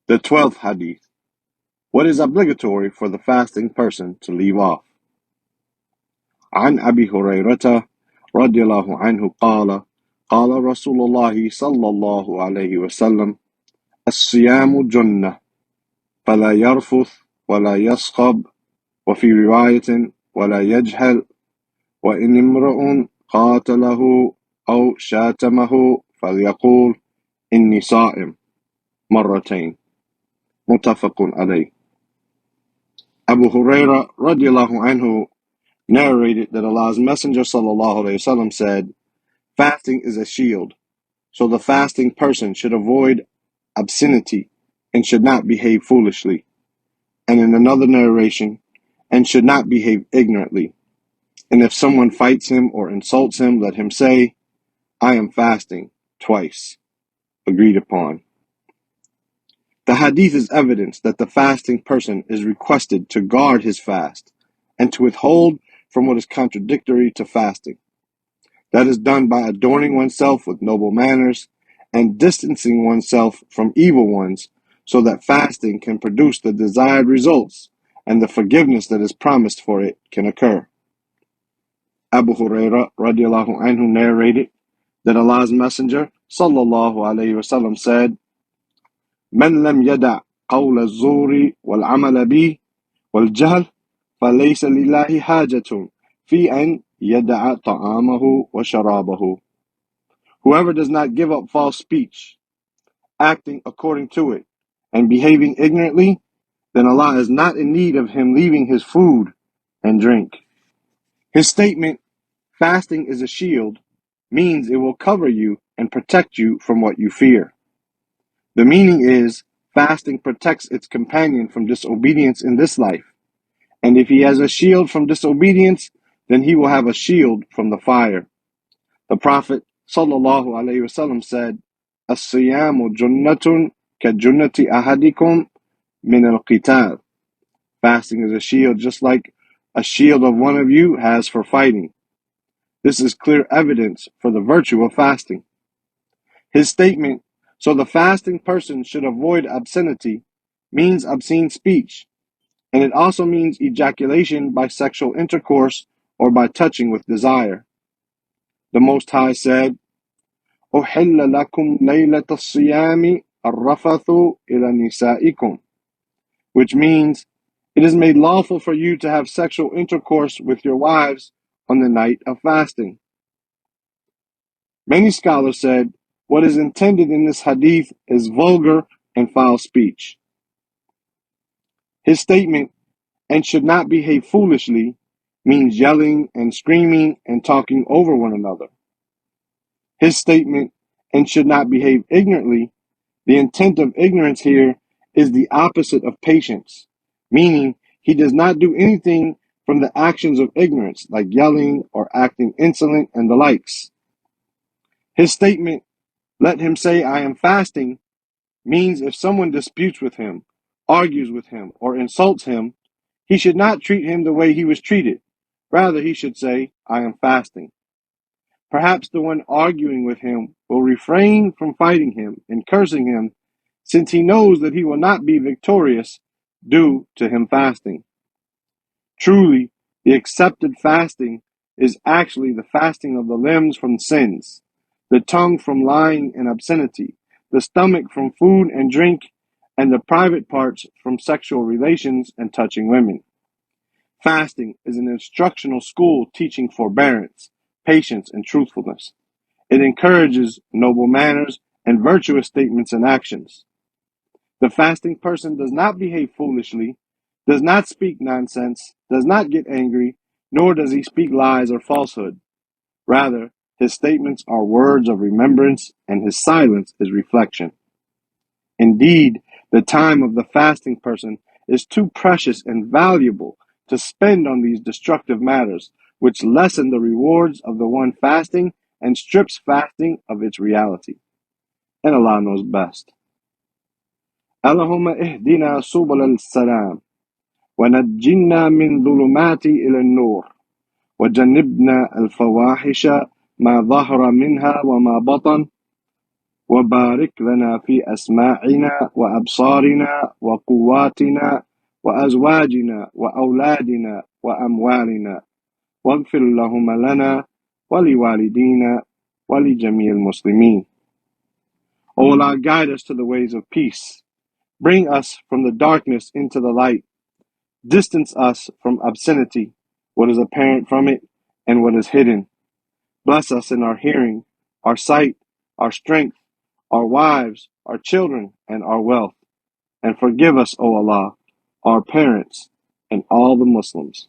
The 12th Hadith. What is obligatory for the fasting person to leave off? عن أبي هريرة رضي الله عنه قال رسول الله صلى الله عليه وسلم الصيام جنة فلا يرفث ولا يصخب وفي رواية ولا يجهل وإن امرؤ قاتله أو شاتمه فليقول إني صائم مرتين متفق عليه. Abu Huraira radiallahu anhu narrated that Allah's Messenger sallallahu alaihi wasallam said, fasting is a shield, so the fasting person should avoid obscenity and should not behave foolishly. And in another narration, and should not behave ignorantly. And if someone fights him or insults him, let him say, I am fasting, twice. Agreed upon. The hadith is evidence that the fasting person is requested to guard his fast and to withhold from what is contradictory to fasting. That is done by adorning oneself with noble manners and distancing oneself from evil ones so that fasting can produce the desired results and the forgiveness that is promised for it can occur. Abu Huraira radiallahu anhu narrated that Allah's Messenger sallallahu alayhi wasallam said, من لم يدع قول الزور والعمل به والجهل فليس لله حاجة في أن يدع طعامه وشرابه. Whoever does not give up false speech, acting according to it, and behaving ignorantly, then Allah is not in need of him leaving his food and drink. His statement, fasting is a shield, means it will cover you and protect you from what you fear. The meaning is, fasting protects its companion from disobedience in this life. And if he has a shield from disobedience, then he will have a shield from the fire. The Prophet sallallahu alaihi wasallam said, "As-siyamu junnatun ka junnati ahadikum min al-qital." Fasting is a shield just like a shield of one of you has for fighting. This is clear evidence for the virtue of fasting. His statement, so the fasting person should avoid obscenity, means obscene speech, and it also means ejaculation by sexual intercourse or by touching with desire. The Most High said, أُحِلَّ لَكُمْ لَيْلَةَ الصِّيَامِ الرَّفَثُ إِلَى نِسَائِكُمْ, which means it is made lawful for you to have sexual intercourse with your wives on the night of fasting. Many scholars said what is intended in this hadith is vulgar and foul speech. His statement, and should not behave foolishly, means yelling and screaming and talking over one another. His statement, and should not behave ignorantly, the intent of ignorance here is the opposite of patience, meaning he does not do anything from the actions of ignorance, like yelling or acting insolent and the likes. His statement, let him say, I am fasting, means if someone disputes with him, argues with him, or insults him, he should not treat him the way he was treated. Rather, he should say, I am fasting. Perhaps the one arguing with him will refrain from fighting him and cursing him, since he knows that he will not be victorious due to him fasting. Truly, the accepted fasting is actually the fasting of the limbs from sins, the tongue from lying and obscenity, the stomach from food and drink, and the private parts from sexual relations and touching women. Fasting is an instructional school teaching forbearance, patience, and truthfulness. It encourages noble manners and virtuous statements and actions. The fasting person does not behave foolishly, does not speak nonsense, does not get angry, nor does he speak lies or falsehood. Rather, his statements are words of remembrance, and his silence is reflection. Indeed, the time of the fasting person is too precious and valuable to spend on these destructive matters, which lessen the rewards of the one fasting and strips fasting of its reality. And Allah knows best. Allahumma ihdina subul al-salam, wa najjinna min dhulumati ila an-nur, wa jannibna al-fawahisha ma dhahara minha wa ma batan, وبارك لنا في أسماعنا وأبصارنا وقواتنا وأزواجنا وأولادنا وأموالنا واغفر اللهم لنا ولوالدينا ولجميع المسلمين. O Allah, guide us to the ways of peace. Bring us from the darkness into the light. Distance us from obscenity, what is apparent from it and what is hidden. Bless us in our hearing, our sight, our strength, our wives, our children, and our wealth. And forgive us, O Allah, our parents, and all the Muslims.